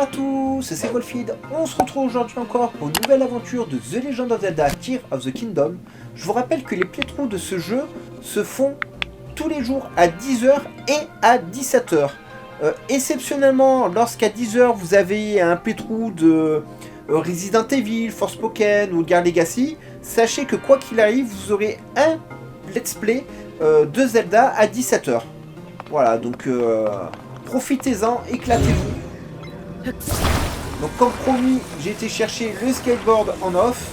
à tous, c'est Wolfid. On se retrouve aujourd'hui encore pour une nouvelle aventure de The Legend of Zelda Tears of the Kingdom. Je vous rappelle que les playthroughs de ce jeu se font tous les jours à 10 h et à 17 h. Exceptionnellement, lorsqu'à 10 h vous avez un playthrough de Resident Evil, Forspoken ou Guard Legacy, sachez que quoi qu'il arrive, vous aurez un let's play de Zelda à 17 h. Voilà, donc profitez-en, éclatez-vous. Donc comme promis, j'ai été chercher le skateboard en off.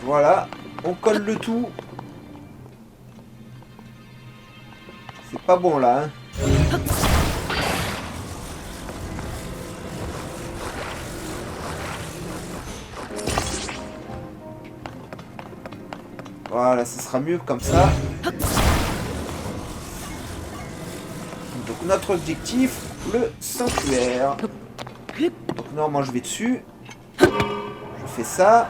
Voilà, on colle le tout. C'est pas bon là, hein. Voilà, ça sera mieux comme ça. Donc notre objectif, le sanctuaire. Donc normalement je vais dessus. Je fais ça.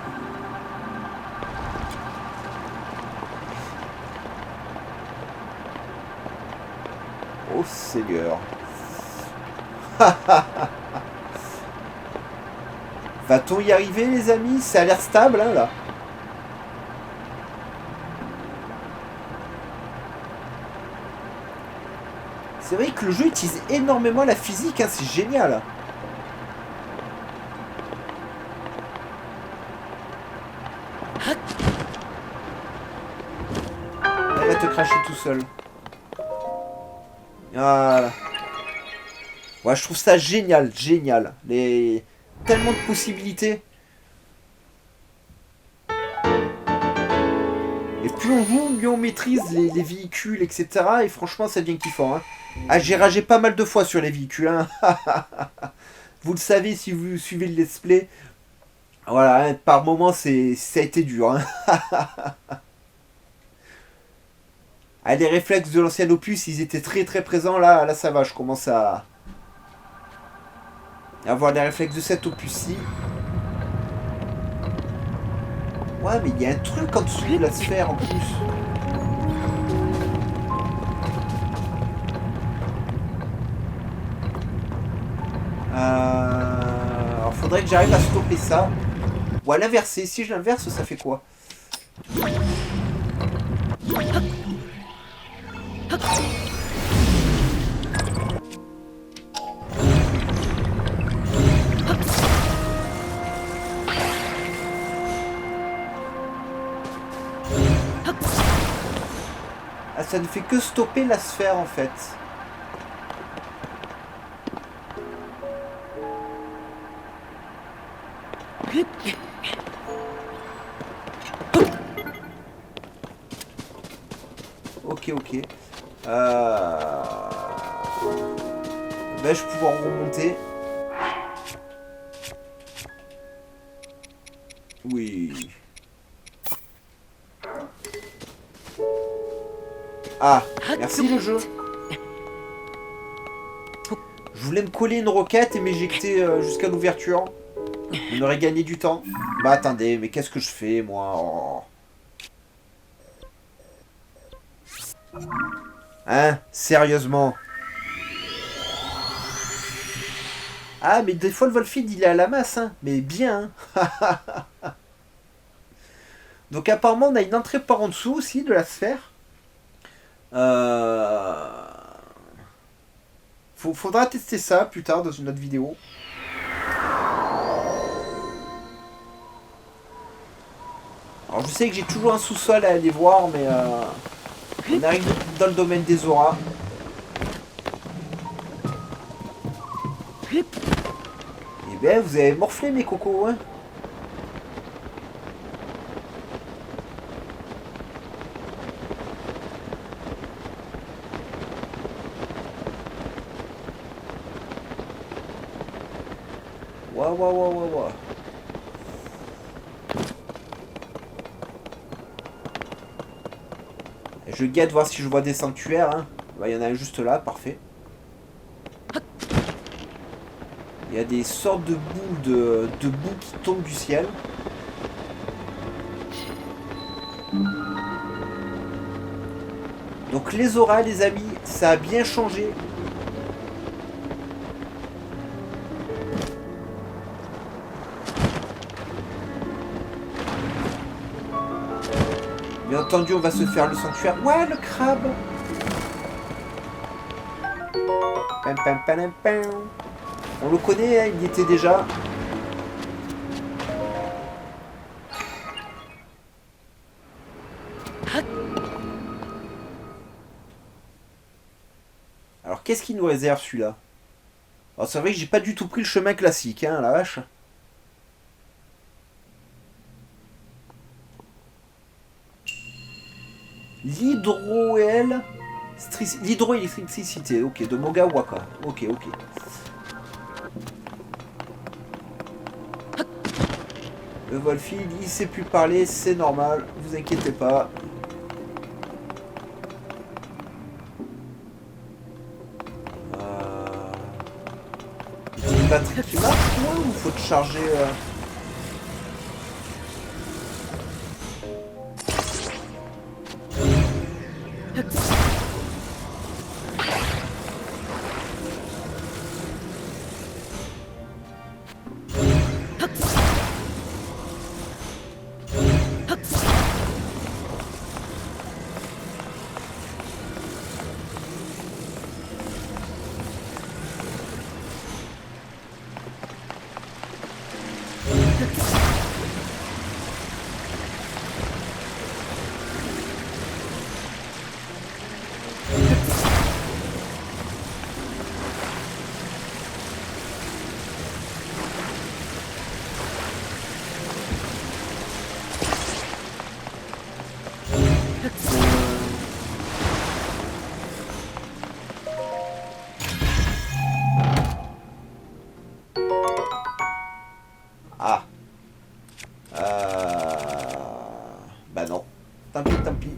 Oh Seigneur. Va-t-on y arriver les amis? Ça a l'air stable hein, là. C'est vrai que le jeu utilise énormément la physique, hein, c'est génial. Elle va te cracher tout seul. Voilà. Ouais, je trouve ça génial, génial. Tellement de possibilités. Et plus on joue, mieux on maîtrise les véhicules, etc. Et franchement, ça devient kiffant. Hein. Ah, j'ai ragé pas mal de fois sur les véhicules. Hein. Vous le savez si vous suivez le let's play. Voilà, hein, par moments, ça a été dur. Hein. Ah, les réflexes de l'ancien opus, ils étaient très très présents. Là, ça va, je commence à avoir les réflexes de cet opus-ci. Ouais, mais il y a un truc en dessous de la sphère en plus. Alors, faudrait que j'arrive à stopper ça. Ou à l'inverser. Si je l'inverse, ça fait quoi? Ah, ça ne fait que stopper la sphère en fait. Ok. Vais-je pouvoir remonter? Oui. Ah, merci le jeu. Je voulais me coller une roquette et m'éjecter jusqu'à l'ouverture. On aurait gagné du temps. Bah attendez, mais qu'est-ce que je fais moi? Oh. Hein? Sérieusement? Ah, mais des fois le Wolfid il est à la masse, hein. Mais bien. Hein. Donc apparemment on a une entrée par en dessous aussi de la sphère. Faudra tester ça plus tard dans une autre vidéo. Alors je sais que j'ai toujours un sous-sol à aller voir, mais on arrive dans le domaine des auras. Eh ben vous avez morflé mes cocos, hein. Waouh. Je guette voir si je vois des sanctuaires. Hein. Bah, y en a un juste là, parfait. Il y a des sortes de boules de boue qui tombent du ciel. Donc les auras, les amis, ça a bien changé. Bien entendu, on va se faire le sanctuaire. Ouais, le crabe. Pam, pam, pam, pam. On le connaît, hein, il y était déjà. Alors, qu'est-ce qu'il nous réserve, celui-là? Alors, c'est vrai que j'ai pas du tout pris le chemin classique, hein, la vache. L'hydroélectricité, ok, de Mogawaka. Ok, ok. Le Wolfield, il sait plus parler, c'est normal, vous inquiétez pas. Une batterie qui marche, ou faut te charger Ah. Bah non. Tant pis, tant pis.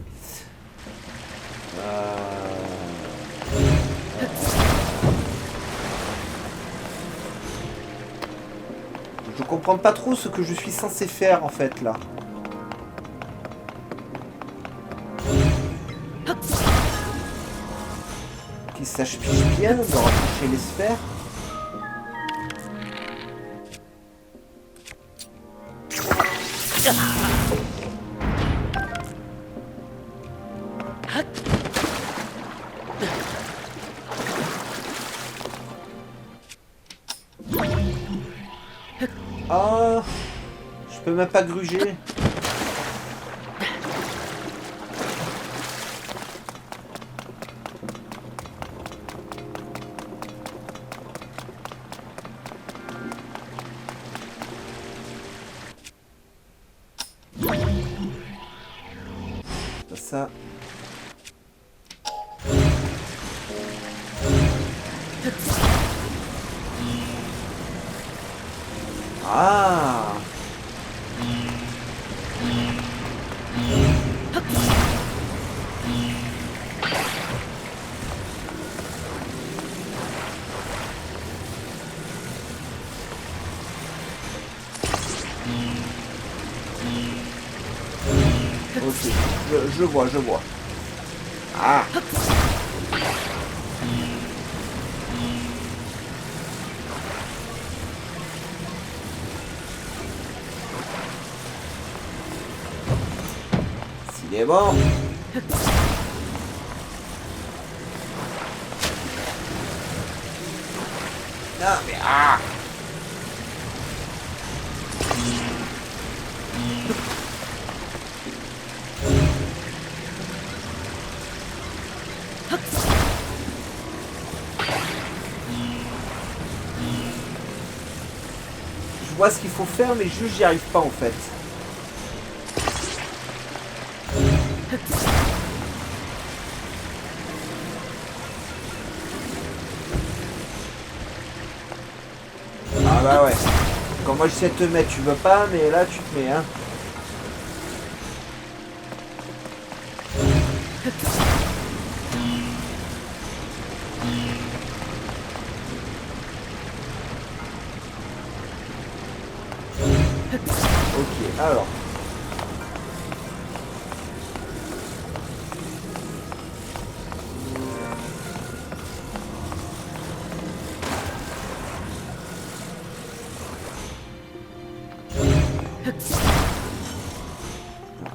Je comprends pas trop ce que je suis censé faire en fait là. Qu'il sache pige bien de rapprocher les sphères. Ah, je peux même pas gruger. Ça. Ah. Ok, je vois, je vois. Ah. S'il est bon. Non mais ah. Je vois ce qu'il faut faire mais juste j'y arrive pas en fait. Ah bah ouais. Quand moi j'essaie de te mettre, tu veux pas, mais là tu te mets, hein. Ok, alors.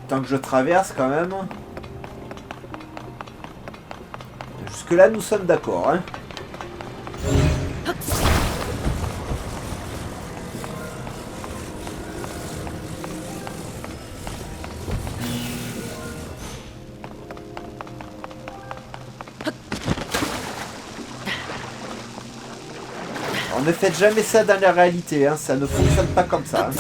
Tant que je traverse quand même. Jusque là nous sommes d'accord, hein. Alors, ne faites jamais ça dans la réalité, hein. Ça ne fonctionne pas comme ça, hein.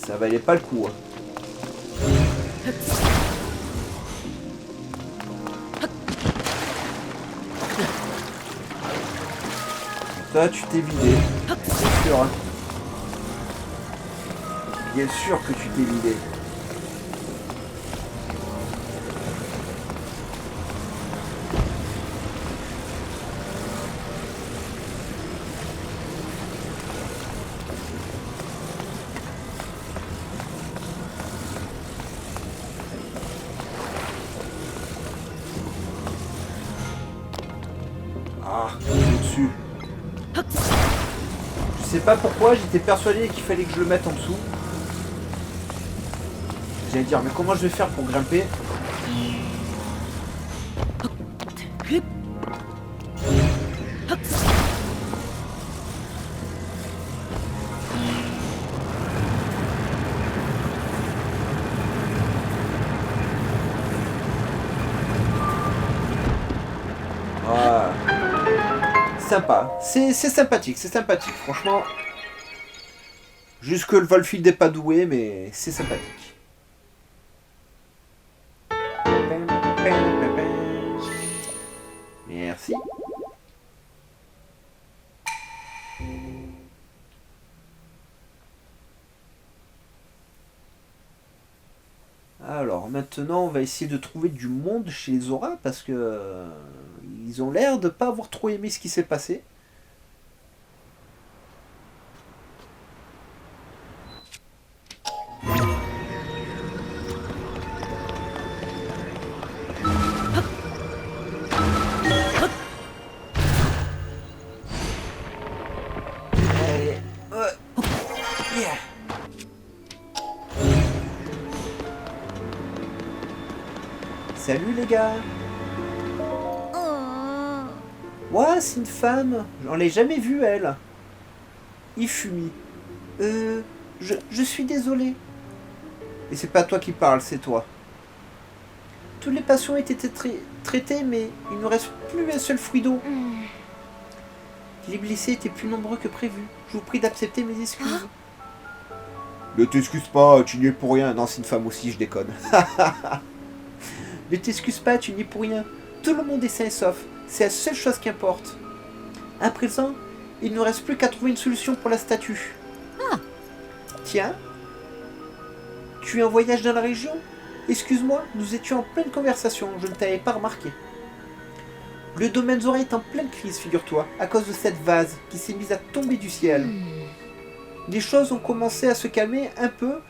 Ça valait pas le coup, hein. Toi, tu t'es vidé. Bien sûr, hein. Bien sûr que tu t'es vidé. Ah, au-dessus. Je sais pas pourquoi, j'étais persuadé qu'il fallait que je le mette en dessous. J'allais dire, mais comment je vais faire pour grimper? Ah. Sympa. C'est sympathique, c'est sympathique. Franchement, jusque le Volfield n'est pas doué, mais c'est sympathique. Merci. Alors maintenant, on va essayer de trouver du monde chez les Zora parce que ils ont l'air de pas avoir trop aimé ce qui s'est passé. Allez, yeah. Salut les gars. Ouais, c'est une femme. J'en l'ai jamais vue, elle. Ifumi. Je suis désolé. Et c'est pas toi qui parles, c'est toi. Toutes les patients ont été traités, mais il ne reste plus un seul fruit d'eau. Les blessés étaient plus nombreux que prévu. Je vous prie d'accepter mes excuses. Ne t'excuse pas, tu n'y es pour rien. Non, c'est une femme aussi, je déconne. Ne t'excuse pas, tu n'y es pour rien. Tout le monde est sain et sauf. C'est la seule chose qui importe. À présent, il ne reste plus qu'à trouver une solution pour la statue. Tiens, tu es en voyage dans la région? Excuse-moi, nous étions en pleine conversation, je ne t'avais pas remarqué. Le domaine Zora est en pleine crise, figure-toi, à cause de cette vase qui s'est mise à tomber du ciel. Les choses ont commencé à se calmer un peu,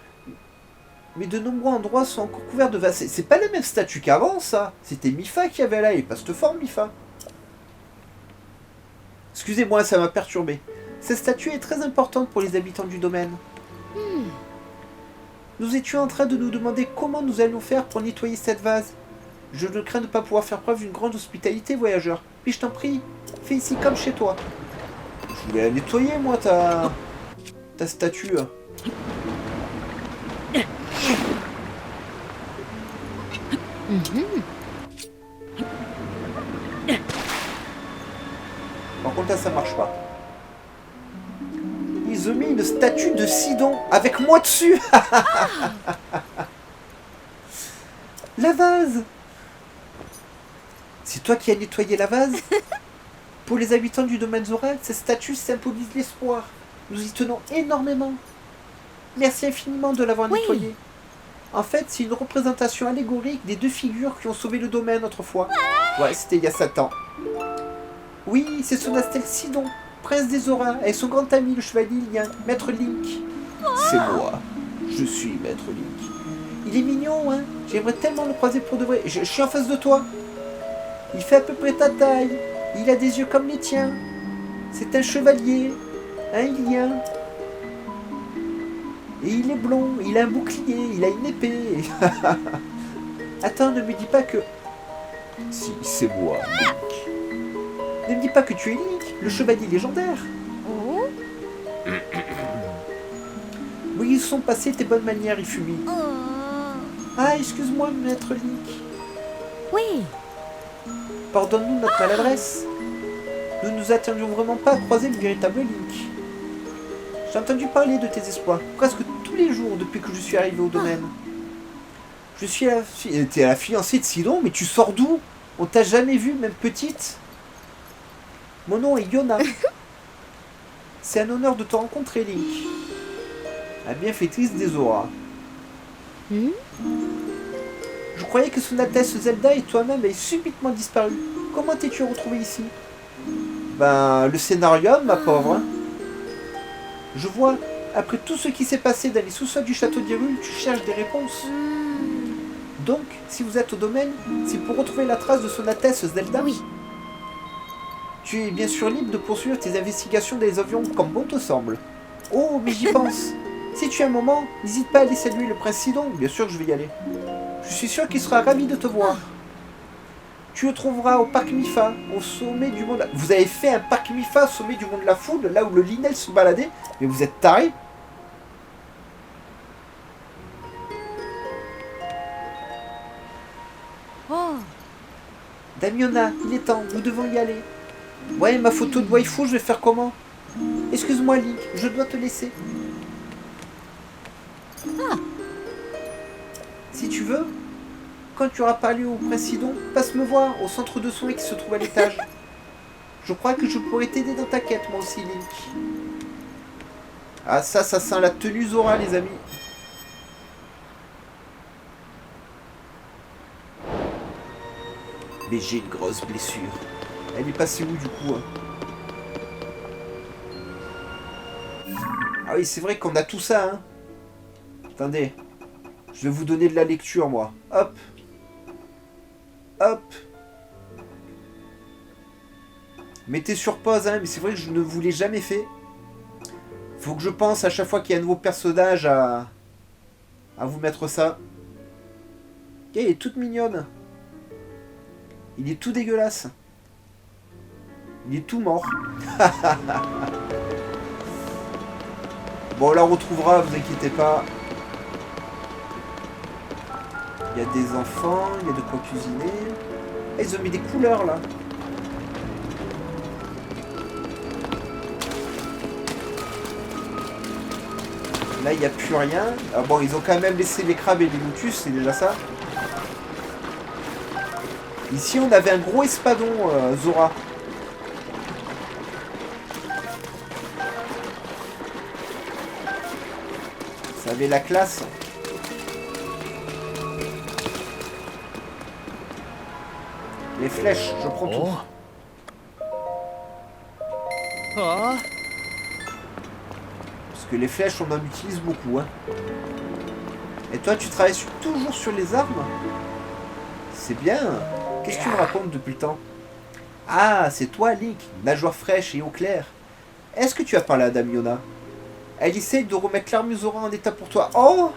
mais de nombreux endroits sont encore couverts de vases. C'est pas la même statue qu'avant, ça. C'était Mifa qui avait là, et pas cette forme, Mifa. Excusez-moi, ça m'a perturbé. Cette statue est très importante pour les habitants du domaine. Nous étions en train de nous demander comment nous allions faire pour nettoyer cette vase. Je ne crains de ne pas pouvoir faire preuve d'une grande hospitalité, voyageur. Puis je t'en prie, fais ici comme chez toi. Je voulais la nettoyer, moi, ta statue. Par contre, là, ça marche pas. Ils ont mis une statue de Sidon avec moi dessus. La vase. C'est toi qui as nettoyé la vase? Pour les habitants du domaine Zora, cette statue symbolise l'espoir. Nous y tenons énormément. Merci infiniment de l'avoir nettoyée. En fait, c'est une représentation allégorique des deux figures qui ont sauvé le domaine autrefois. Ouais, c'était il y a 7 ans. Oui, c'est son Astel Sidon, prince des Zora, et son grand ami, le chevalier Lien, Maître Link. C'est moi. Je suis Maître Link. Il est mignon, hein. J'aimerais tellement le croiser pour de vrai. Je suis en face de toi. Il fait à peu près ta taille. Il a des yeux comme les tiens. C'est un chevalier. Un lien. Et il est blond. Il a un bouclier. Il a une épée. Attends, ne me dis pas que... Si, c'est moi, Link. Ne me dis pas que tu es Link, le chevalier légendaire. Oh. Oui, ils sont passés tes bonnes manières, Ifumi. Oh. Ah, excuse-moi, maître Link. Oui. Pardonne-nous notre maladresse. Nous nous attendions vraiment pas à croiser le véritable Link. J'ai entendu parler de tes espoirs presque tous les jours depuis que je suis arrivé au domaine. Je suis t'es la fiancée de Sidon, mais tu sors d'où? On t'a jamais vue, même petite? Mon nom est Yona. C'est un honneur de te rencontrer, Link. La bienfaitrice des auras. Je croyais que son Altesse Zelda et toi-même avaient subitement disparu. Comment t'es-tu retrouvé ici? Ben, le scénarium, ma pauvre. Hein. Je vois, après tout ce qui s'est passé dans les sous-sols du château d'Hyrule, tu cherches des réponses. Donc, si vous êtes au domaine, c'est pour retrouver la trace de son Altesse Zelda? Oui. Tu es bien sûr libre de poursuivre tes investigations dans les avions comme bon te semble. Oh, mais j'y pense. Si tu as un moment, n'hésite pas à aller saluer le prince Sidon. Bien sûr que je vais y aller. Je suis sûr qu'il sera ravi de te voir. Tu le trouveras au parc Mifa, au sommet du monde... Vous avez fait un parc Mifa au sommet du monde de la foudre, là où le Linel se baladait? Mais vous êtes tarés? Oh. Damiona, il est temps, nous devons y aller. Ouais, ma photo de waifu, je vais faire comment? Excuse-moi, Link, je dois te laisser. Si tu veux, quand tu auras parlé au prince Sidon, passe me voir au centre de soins qui se trouve à l'étage. Je crois que je pourrais t'aider dans ta quête, moi aussi, Link. Ah, ça sent la tenue Zora, les amis. Mais j'ai une grosse blessure. Elle est passée où, du coup hein? Ah oui, c'est vrai qu'on a tout ça, hein. Attendez. Je vais vous donner de la lecture, moi. Hop. Hop. Mettez sur pause, hein, mais c'est vrai que je ne vous l'ai jamais fait. Faut que je pense à chaque fois qu'il y a un nouveau personnage à vous mettre ça. Ok, elle est toute mignonne. Il est tout dégueulasse. Il est tout mort. Bon, on la retrouvera, vous inquiétez pas. Il y a des enfants, il y a de quoi cuisiner. Et ils ont mis des couleurs là. Là, il n'y a plus rien. Ah bon, ils ont quand même laissé les crabes et les lotus, c'est déjà ça. Ici, on avait un gros espadon, Zora. Ça avait la classe. Les flèches, je prends tout. Oh. Parce que les flèches, on en utilise beaucoup. Hein. Et toi, tu travailles toujours sur les armes? C'est bien. Qu'est-ce que tu me racontes depuis le temps? Ah, c'est toi, Link, nageoire fraîche et eau claire. Est-ce que tu as parlé à Dame Yona? Elle essaye de remettre l'armure Zora en état pour toi. Oh!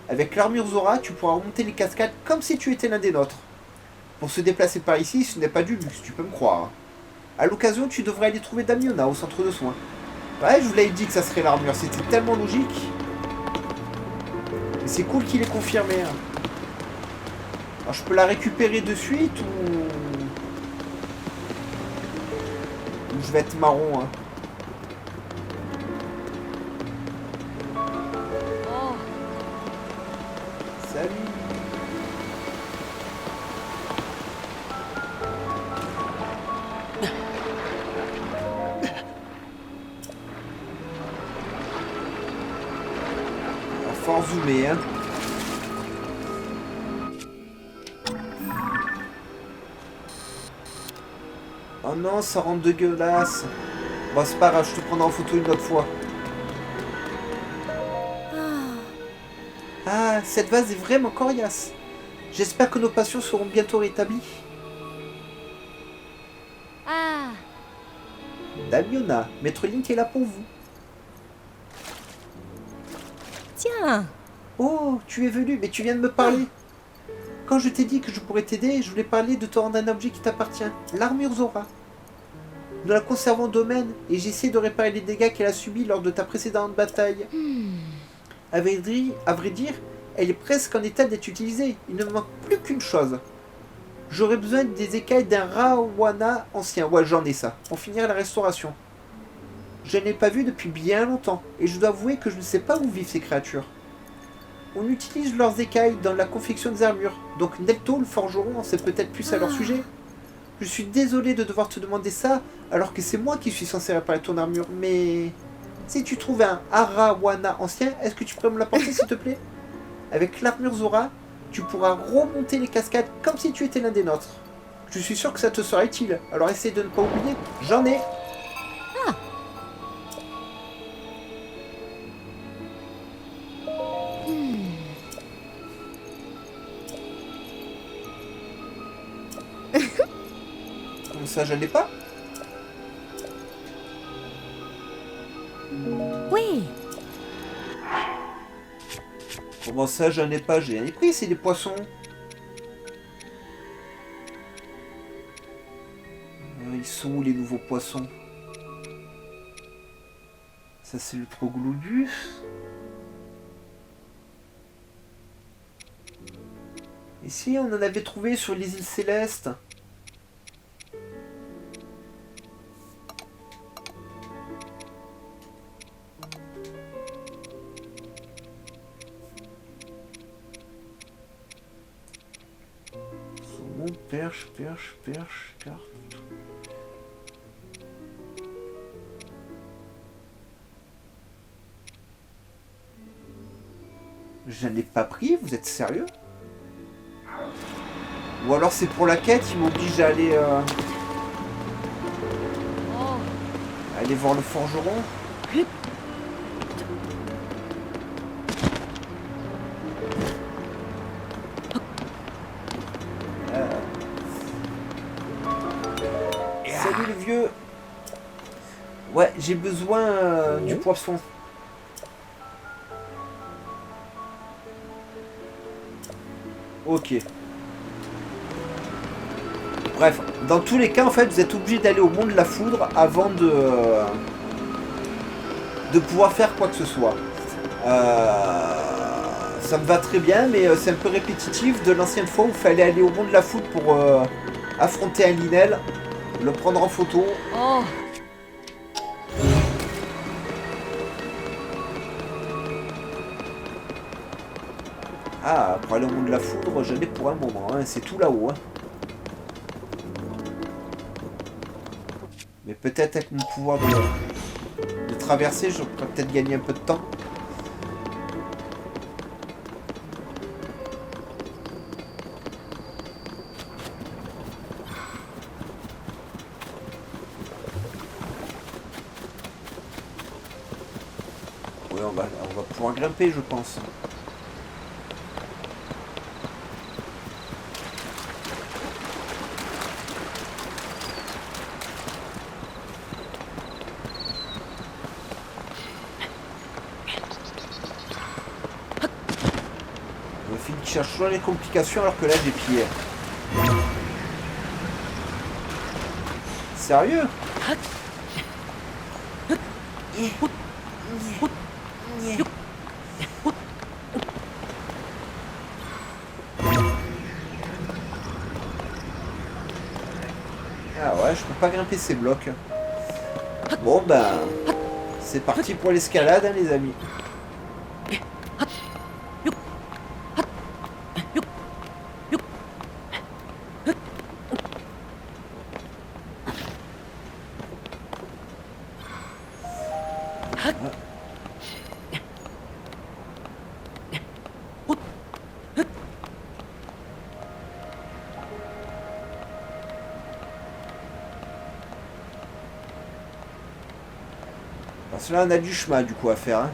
Avec l'armure Zora, tu pourras remonter les cascades comme si tu étais l'un des nôtres. Pour se déplacer par ici, ce n'est pas du luxe, tu peux me croire. À l'occasion, tu devrais aller trouver Dame Yona au centre de soins. Ouais, je vous l'avais dit que ça serait l'armure, c'était tellement logique. Mais c'est cool qu'il ait confirmé. Hein. Alors, je peux la récupérer de suite ou je vais être marron. Hein. Salut. On va fort zoomer, hein. Oh non, ça rend dégueulasse. Bon, c'est pas grave, je te prendrai en photo une autre fois. Ah, Ah, cette vase est vraiment coriace. J'espère que nos passions seront bientôt rétablies. Ah, Damiona, Maître Link est là pour vous. tiens. Oh, tu es venu, mais tu viens de me parler. Quand je t'ai dit que je pourrais t'aider, je voulais parler de te rendre un objet qui t'appartient, l'armure Zora. Nous la conservons au domaine et j'essaie de réparer les dégâts qu'elle a subis lors de ta précédente bataille. À vrai dire, elle est presque en état d'être utilisée. Il ne me manque plus qu'une chose. J'aurais besoin des écailles d'un Rawana ancien. Ouais, j'en ai ça, pour finir la restauration. Je ne l'ai pas vu depuis bien longtemps et je dois avouer que je ne sais pas où vivent ces créatures. On utilise leurs écailles dans la confection des armures, donc Nelto, le forgeron, en sait peut-être plus à leur sujet. Je suis désolé de devoir te demander ça, alors que c'est moi qui suis censé réparer ton armure, mais... Si tu trouves un Arawana ancien, est-ce que tu pourrais me l'apporter s'il te plaît? Avec l'armure Zora, tu pourras remonter les cascades comme si tu étais l'un des nôtres. Je suis sûr que ça te sera utile, alors essaye de ne pas oublier, j'en ai. Comment ça, j'en ai pas? Oui. Comment ça, j'en ai pas? J'ai rien pris, c'est des poissons. Ils sont où les nouveaux poissons? Ça c'est le Troglobius. Ici on en avait trouvé sur les îles Célestes. Saumon, perche, carte. Je n'en ai pas pris, vous êtes sérieux? Ou alors c'est pour la quête, il m'oblige à aller, Oh. aller voir le forgeron. Salut le vieux. Ouais, j'ai besoin du poisson. Ok. Bref, dans tous les cas, en fait, vous êtes obligé d'aller au monde de la foudre avant de pouvoir faire quoi que ce soit. Ça me va très bien, mais c'est un peu répétitif de l'ancienne fois où il fallait aller au monde de la foudre pour affronter un Linel, le prendre en photo. Oh. Ah, pour aller au monde de la foudre, j'en ai pour un moment, hein, c'est tout là-haut. Hein. Mais peut-être avec mon pouvoir de traverser, je pourrais peut-être gagner un peu de temps. Oui, on va pouvoir grimper, je pense. Le film qui cherche toujours les complications alors que là j'ai pied. Sérieux? Ah ouais, je peux pas grimper ces blocs. Bon ben, c'est parti pour l'escalade hein, les amis. Parce que là on a du chemin du coup à faire. Hein.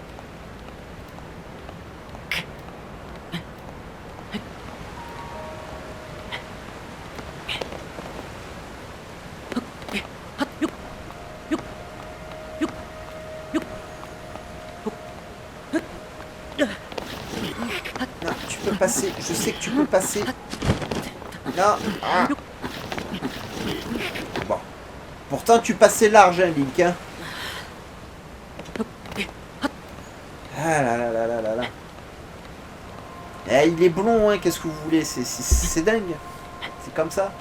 je sais que tu peux passer. Non. Ah. Bon. Pourtant, tu passais large, hein, Link. Hein. Ah là là là là là là. Eh, il est blond, hein, qu'est-ce que vous voulez? C'est dingue. C'est comme ça.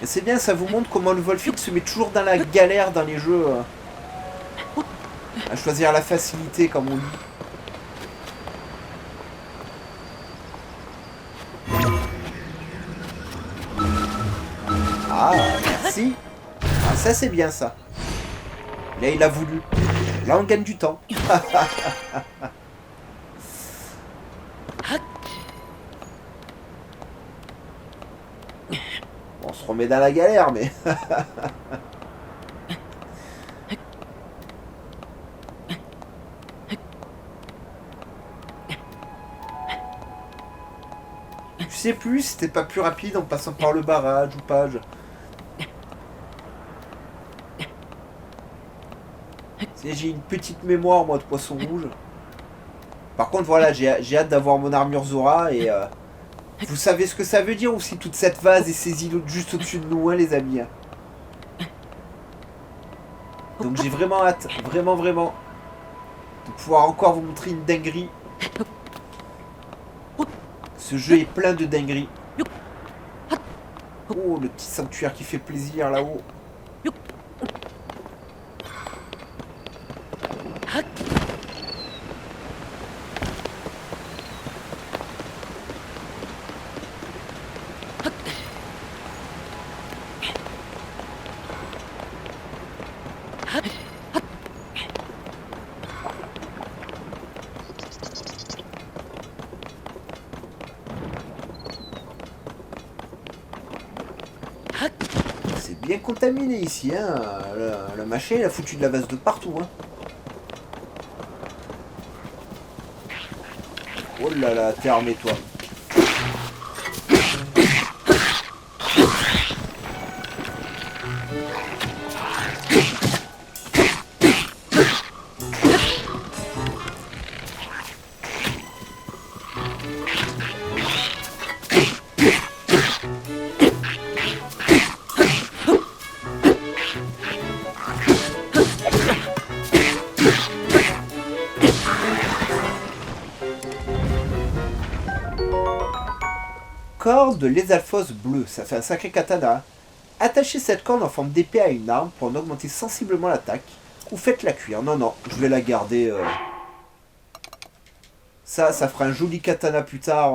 Et c'est bien, ça vous montre comment le Volfix se met toujours dans la galère dans les jeux. À choisir la facilité, comme on dit. Ah, merci. Ah, ça c'est bien ça. Là, il a voulu. Là, on gagne du temps. On se remet dans la galère, mais... Je sais plus si c'était pas plus rapide en passant par le barrage ou pas. J'ai une petite mémoire, moi, de poisson rouge. Par contre, voilà, j'ai hâte d'avoir mon armure Zora et... vous savez ce que ça veut dire aussi, toute cette vase et ces îlots juste au-dessus de nous, hein, les amis. Hein. Donc j'ai vraiment hâte, vraiment, de pouvoir encore vous montrer une dinguerie. Ce jeu est plein de dingueries. Oh, le petit sanctuaire qui fait plaisir là-haut. C'est bien contaminé ici, hein. Le machin, il a foutu de la vase de partout, hein. Oh là là, t'es armé, toi. Corde de l'Ésalphos bleu, ça fait un sacré katana. Attachez cette corde en forme d'épée à une arme pour en augmenter sensiblement l'attaque. Ou faites-la cuire. Non, non, je vais la garder. Ça fera un joli katana plus tard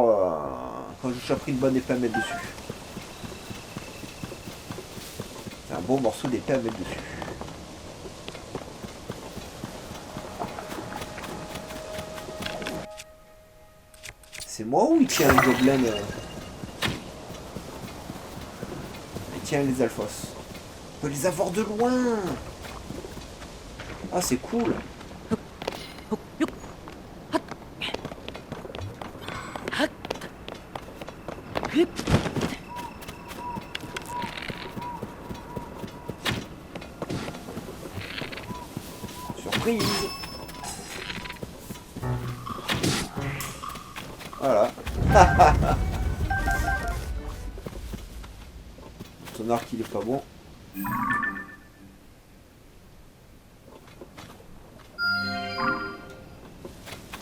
quand j'ai pris une bonne épée à mettre dessus. C'est un bon morceau d'épée à mettre dessus. C'est moi ou il tient un gobelin Il tient les alphos. On peut les avoir de loin. Ah, c'est cool. Surprise. Voilà. Ton arc il est pas bon.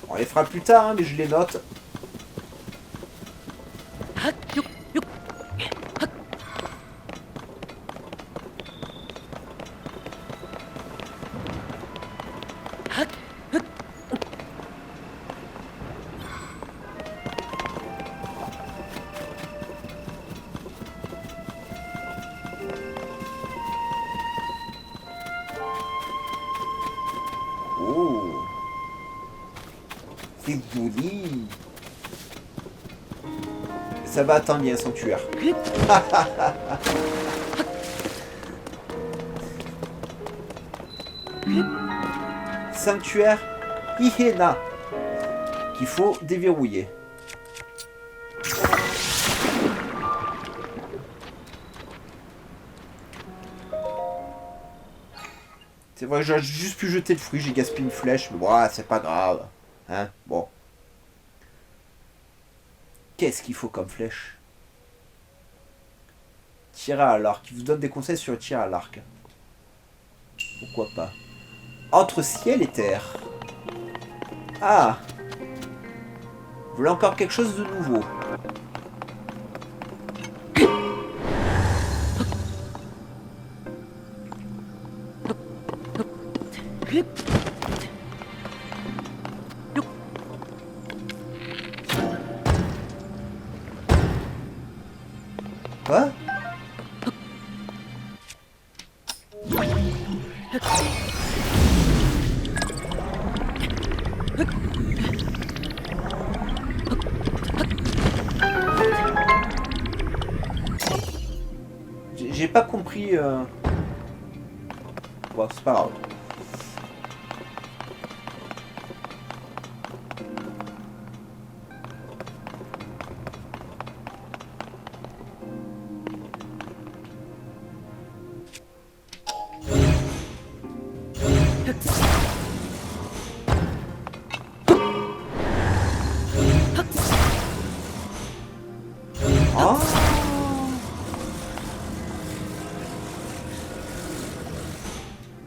On les fera plus tard, hein, mais je les note. Oh, c'est joli. Ça va attendre, il y a un sanctuaire. Sanctuaire Ihena qu'il faut déverrouiller. C'est vrai, j'ai juste pu jeter le fruit, j'ai gaspillé une flèche, mais bon, c'est pas grave. Hein, bon. Qu'est-ce qu'il faut comme flèche? Tir à l'arc. Il vous donne des conseils sur le tir à l'arc. Pourquoi pas. Entre ciel et terre. Ah! Voilà encore quelque chose de nouveau. Quoi? J'ai pas compris. Bon, c'est pas grave. Ah!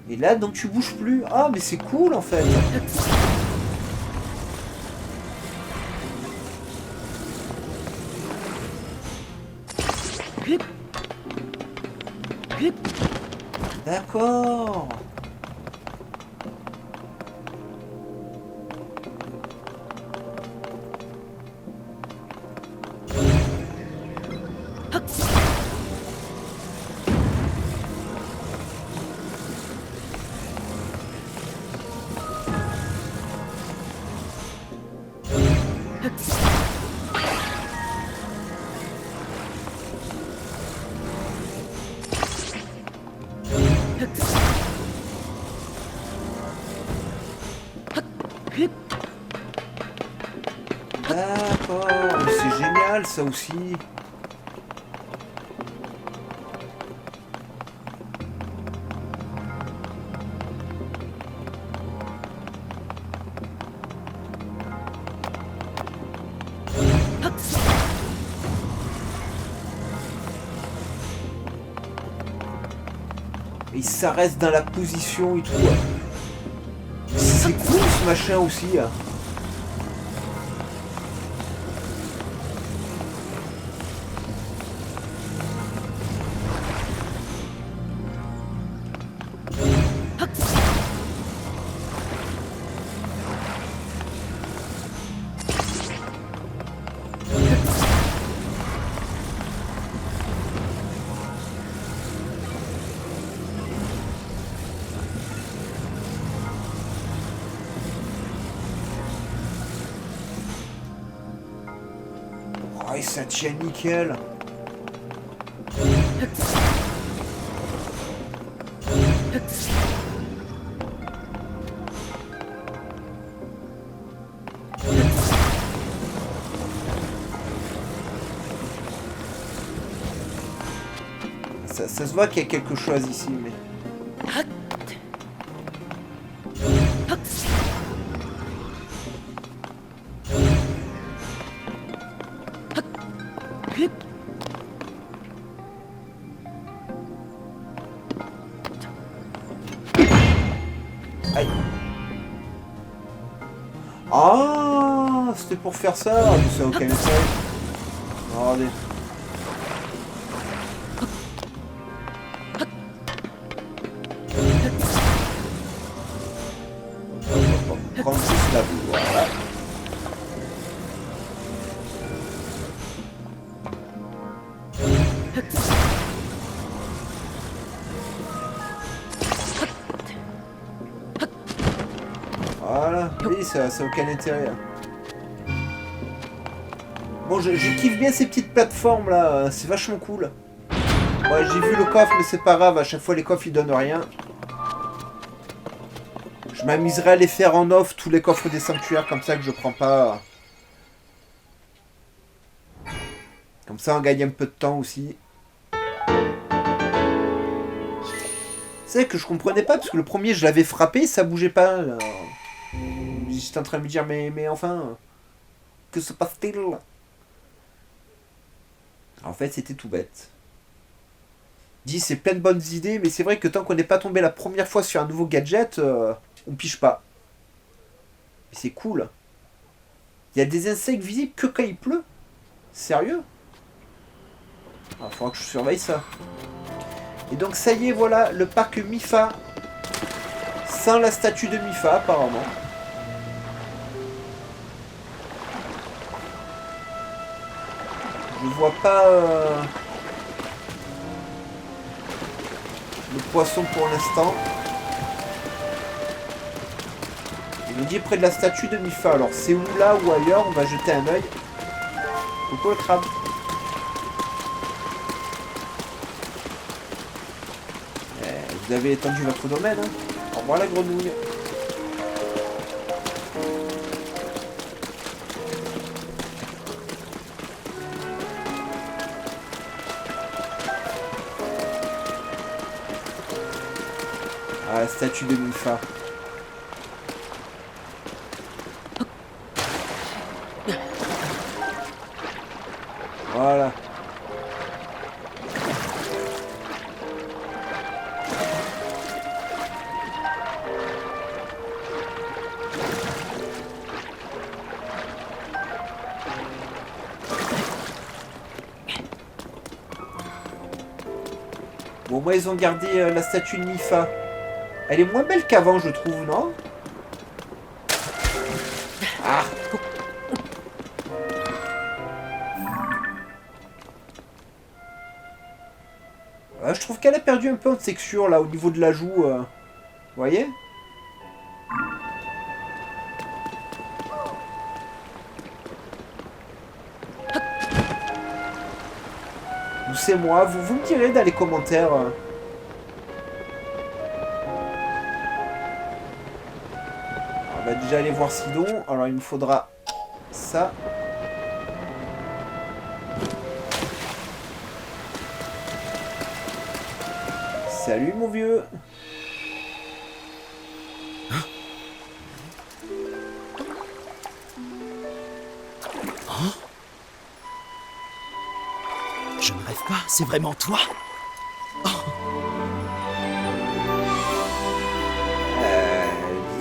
Et là, donc tu bouges plus. Ah, mais c'est cool en fait. D'accord. D'accord. Mais c'est génial ça aussi. Et ça reste dans la position et tout. C'est cool ce machin aussi. Hein. Oh, et ça tient nickel. Ça se voit qu'il y a quelque chose ici, mais... Aïe. Ah, c'était pour faire ça. Mais ça n'a aucun effet. Regardez. Prendre juste la boue, voilà. Voilà, oui, ça n'a aucun intérêt. Bon, je kiffe bien ces petites plateformes là, c'est vachement cool. Ouais, j'ai vu le coffre, mais c'est pas grave, à chaque fois les coffres ils donnent rien. Je m'amuserai à les faire en off, tous les coffres des sanctuaires, comme ça que je prends pas. Comme ça on gagne un peu de temps aussi. C'est vrai que je comprenais pas, parce que le premier je l'avais frappé, ça bougeait pas. Alors... j'étais en train de me dire, mais enfin, que se passe-t-il? En fait, c'était tout bête. Dis, c'est plein de bonnes idées, mais c'est vrai que tant qu'on n'est pas tombé la première fois sur un nouveau gadget, on pige pas. Mais c'est cool. Il y a des insectes visibles que quand il pleut. Sérieux? Il faudra que je surveille ça. Et donc ça y est, voilà, le parc Mifa. Sans la statue de Mifa, apparemment. Je vois pas le poisson pour l'instant. Il nous dit près de la statue de Mifa. Alors c'est où là ou ailleurs? On va jeter un oeil. Coucou le crabe. Vous avez étendu votre domaine, hein. Au revoir la grenouille. Ah, la statue de Mifa. Voilà. Bon, moi, ils ont gardé la statue de Mifa. Elle est moins belle qu'avant, je trouve, non? Ah! Je trouve qu'elle a perdu un peu en texture, là, au niveau de la joue. Vous voyez? Ou c'est moi, vous me direz dans les commentaires. On va déjà aller voir Sidon. Alors il me faudra ça. Salut mon vieux. Je ne rêve pas, c'est vraiment toi? Dis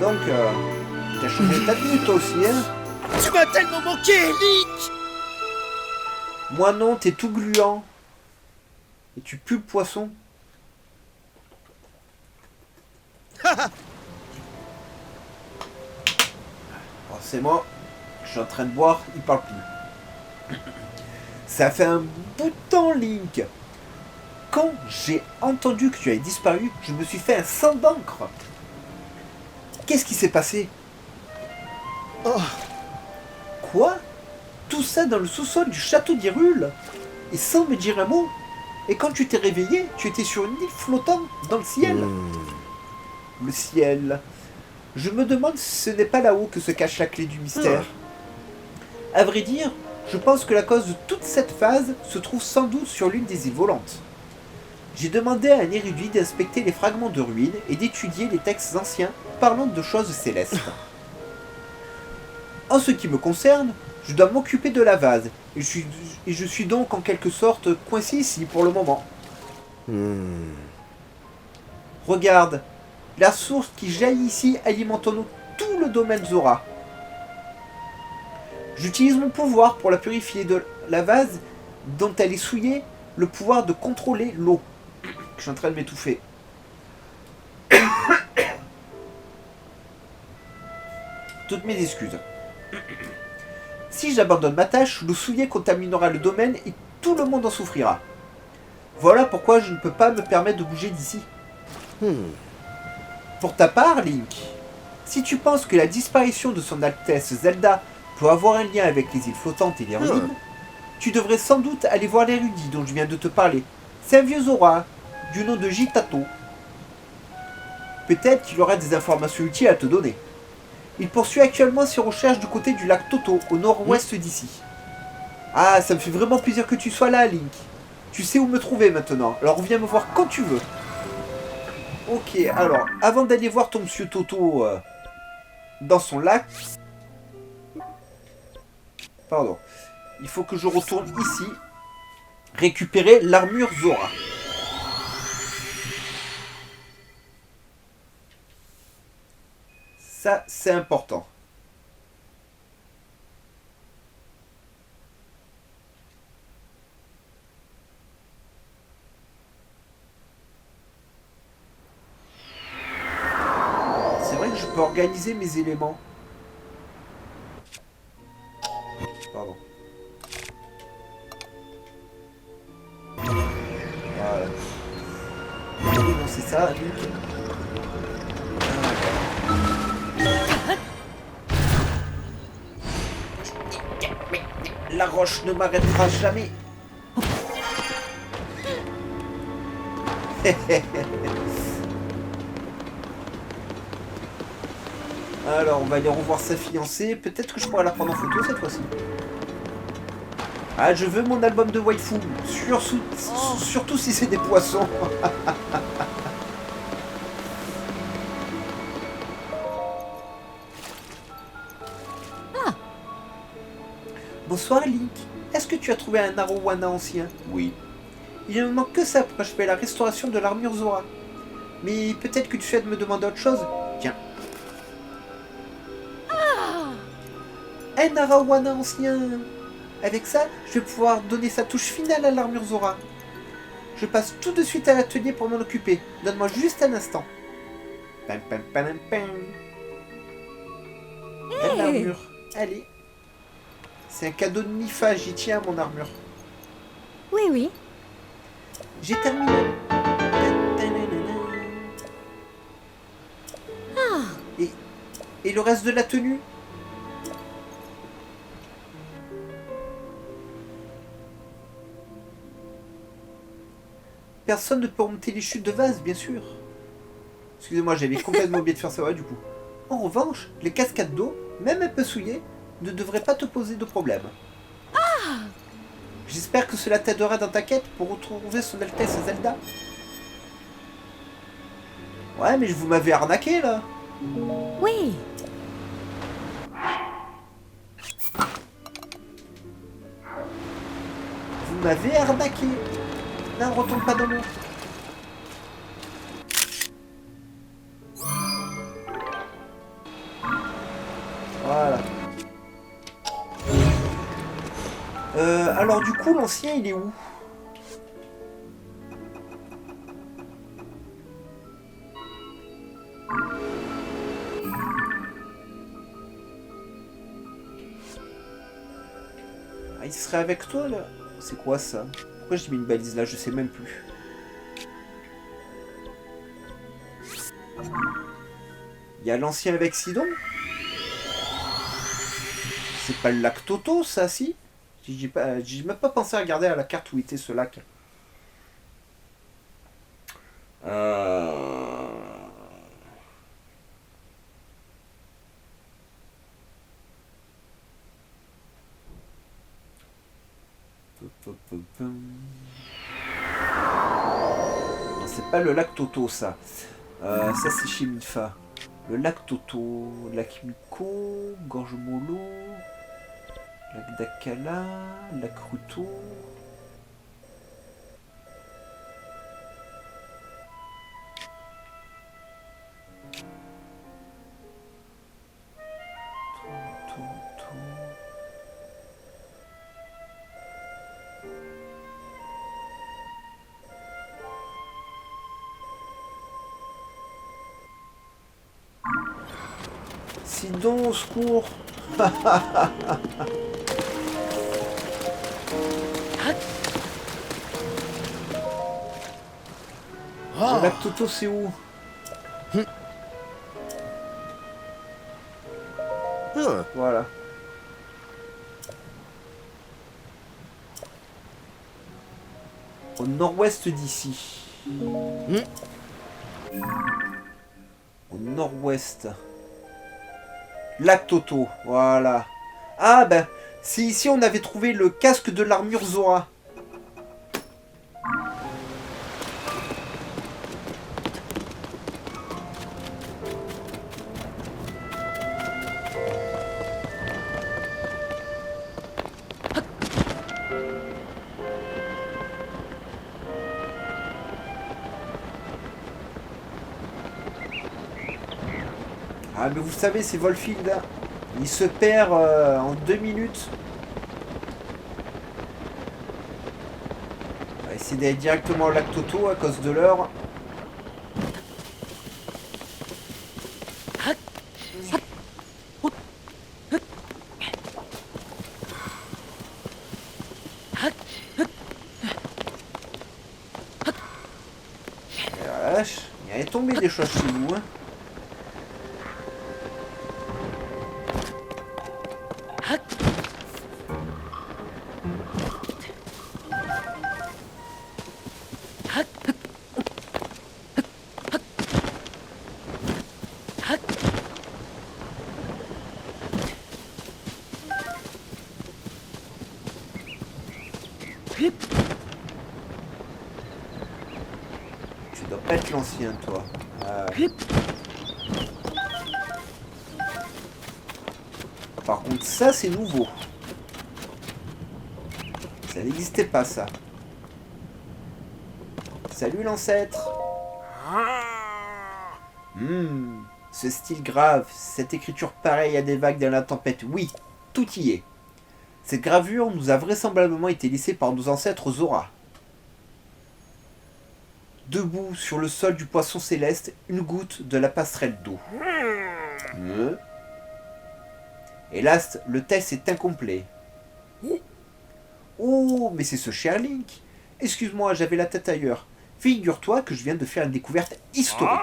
donc, t'as changé ta tenue toi aussi, hein? Tu m'as tellement manqué, Link! Moi non, t'es tout gluant. Et tu pues le poisson. Forcément, je suis en train de boire, il parle plus. Ça fait un bout de temps, Link. Quand j'ai entendu que tu avais disparu, je me suis fait un sang d'encre. Qu'est-ce qui s'est passé? Oh. Quoi? Tout ça dans le sous-sol du château d'Hyrule? Et sans me dire un mot? Et quand tu t'es réveillé, tu étais sur une île flottante dans le ciel. Le ciel. Je me demande si ce n'est pas là-haut que se cache la clé du mystère. À vrai dire, je pense que la cause de toute cette phase se trouve sans doute sur l'une des îles volantes. J'ai demandé à un érudit d'inspecter les fragments de ruines et d'étudier les textes anciens parlant de choses célestes. En ce qui me concerne, je dois m'occuper de la vase, et je suis donc en quelque sorte coincé ici pour le moment. Regarde, la source qui jaillit ici alimente en eau tout le domaine Zora. J'utilise mon pouvoir pour la purifier de la vase dont elle est souillée, le pouvoir de contrôler l'eau. Je suis en train de m'étouffer. Toutes mes excuses. Si j'abandonne ma tâche, l'eau souillée contaminera le domaine et tout le monde en souffrira. Voilà pourquoi je ne peux pas me permettre de bouger d'ici. Pour ta part, Link, si tu penses que la disparition de son Altesse Zelda peut avoir un lien avec les îles flottantes et les ruines, tu devrais sans doute aller voir l'érudit dont je viens de te parler. C'est un vieux Zora, du nom de Jitato. Peut-être qu'il aura des informations utiles à te donner. Il poursuit actuellement ses recherches du côté du lac Toto, au nord-ouest d'ici. Ah, ça me fait vraiment plaisir que tu sois là, Link. Tu sais où me trouver maintenant, alors viens me voir quand tu veux. Ok, alors, avant d'aller voir ton monsieur Toto, dans son lac. Pardon. Il faut que je retourne ici. Récupérer l'armure Zora. Ça, c'est important. C'est vrai que je peux organiser mes éléments. Pardon. Voilà. Oui, non, c'est ça, Luc. La roche ne m'arrêtera jamais. Alors, on va aller revoir sa fiancée. Peut-être que je pourrais la prendre en photo cette fois-ci. Ah, je veux mon album de waifu. Surtout si c'est des poissons. Bonsoir Link. Est-ce que tu as trouvé un Arowana ancien? Oui. Il ne me manque que ça pour achever la restauration de l'armure Zora. Mais peut-être que tu souhaites me demander autre chose? Tiens. Un Arowana ancien. Avec ça, je vais pouvoir donner sa touche finale à l'armure Zora. Je passe tout de suite à l'atelier pour m'en occuper. Donne-moi juste un instant. Pam pam pam pam. Belle armure. Allez. C'est un cadeau de Mifa, j'y tiens mon armure. Oui, oui. J'ai terminé. Et le reste de la tenue? Personne ne peut remonter les chutes de vase, bien sûr. Excusez-moi, j'avais complètement oublié de faire ça, ouais, du coup. En revanche, les cascades d'eau, même un peu souillées, ne devraient pas te poser de problème. J'espère que cela t'aidera dans ta quête pour retrouver son Altesse Zelda. Ouais, mais vous m'avez arnaqué, là. Oui. Vous m'avez arnaqué. Là, on retourne pas dans l'eau. Voilà. Alors du coup, l'ancien, il est où? Ah, il serait avec toi, là? C'est quoi, ça? Pourquoi j'ai mis une balise, là? Je sais même plus. Il y a l'ancien avec Sidon? C'est pas le lac Toto, ça, si? J'ai même pas pensé à regarder à la carte où était ce lac. Non, c'est pas le lac Toto, ça. Ça, c'est chez Mifa. Le lac Toto, lac Miko, Gorge Molo, lac Dakala, lac Ruto. Sidon, au secours. Le lac Toto, c'est où? Voilà. Au nord-ouest d'ici. Au nord-ouest. Lac Toto, voilà. Ah ben, c'est ici on avait trouvé le casque de l'armure Zora. Ah mais vous savez, c'est Volfield, hein. Il se perd en 2 minutes. On va essayer d'aller directement au lac Toto à cause de l'heure. La vache, il est tombé des choses chez nous, hein. Tu dois pas être l'ancien, toi. Par contre, ça, c'est nouveau. Ça n'existait pas, ça. Salut, l'ancêtre. Ce style grave, cette écriture pareille à des vagues dans la tempête. Oui, tout y est. Cette gravure nous a vraisemblablement été laissée par nos ancêtres Zora. Debout sur le sol du poisson céleste, une goutte de la passerelle d'eau. Hélas, le test est incomplet. Oh, mais c'est ce cher Link. Excuse-moi, j'avais la tête ailleurs. Figure-toi que je viens de faire une découverte historique.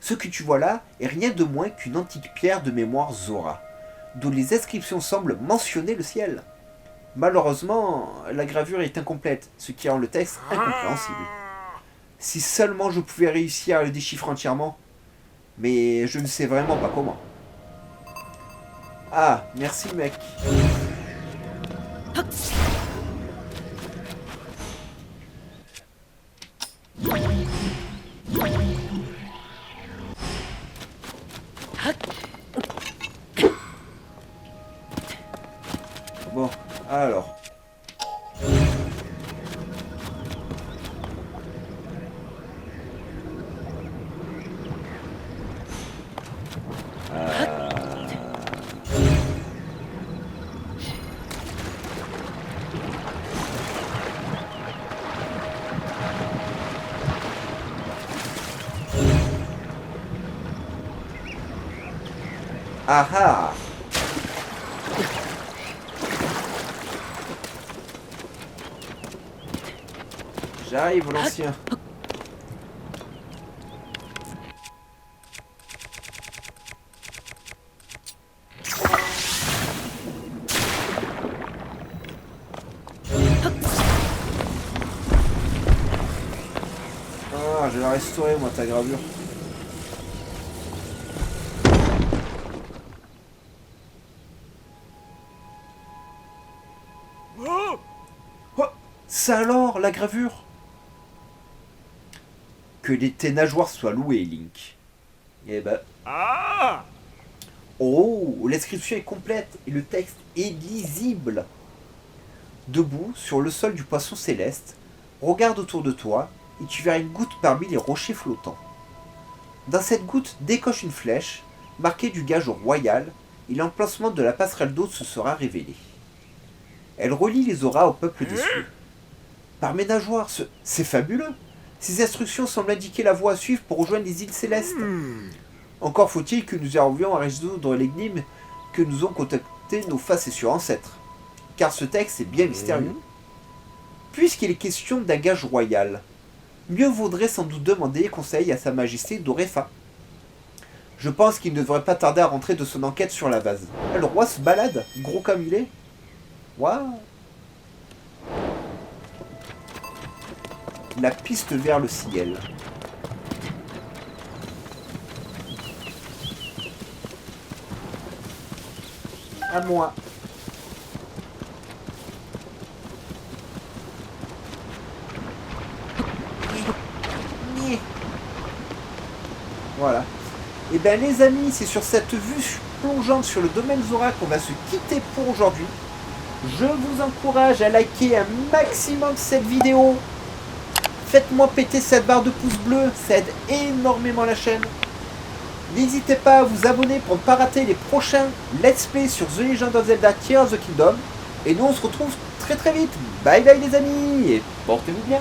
Ce que tu vois là est rien de moins qu'une antique pierre de mémoire Zora, dont les inscriptions semblent mentionner le ciel. Malheureusement, la gravure est incomplète, ce qui rend le texte incompréhensible. Si seulement je pouvais réussir à le déchiffrer entièrement, mais je ne sais vraiment pas comment. Ah, merci mec. Bon, alors. Ah ah. J'arrive, l'ancien. Ah, je vais la restaurer, moi, ta gravure. Oh, ça alors, la gravure? Que tes nageoires soient louées, Link. Eh ben... Oh, l'inscription est complète et le texte est lisible. Debout, sur le sol du poisson céleste, regarde autour de toi et tu verras une goutte parmi les rochers flottants. Dans cette goutte décoche une flèche, marquée du gage royal, et l'emplacement de la passerelle d'eau se sera révélé. Elle relie les auras au peuple des cieux. Par mes nageoires, c'est fabuleux. Ces instructions semblent indiquer la voie à suivre pour rejoindre les îles célestes. Encore faut-il que nous arrivions à résoudre l'énigme que nous ont contacté nos facétieux ancêtres. Car ce texte est bien mystérieux. Puisqu'il est question d'un gage royal, mieux vaudrait sans doute demander conseil à sa majesté Dorefa. Je pense qu'il ne devrait pas tarder à rentrer de son enquête sur la vase. Le roi se balade, gros comme il est. Waouh. La piste vers le ciel. À moi. Voilà. Et bien les amis, c'est sur cette vue plongeante sur le domaine Zora qu'on va se quitter pour aujourd'hui. Je vous encourage à liker un maximum cette vidéo. Faites-moi péter cette barre de pouce bleu, ça aide énormément la chaîne. N'hésitez pas à vous abonner pour ne pas rater les prochains let's play sur The Legend of Zelda Tears of the Kingdom. Et nous on se retrouve très très vite. Bye bye les amis et portez-vous bien.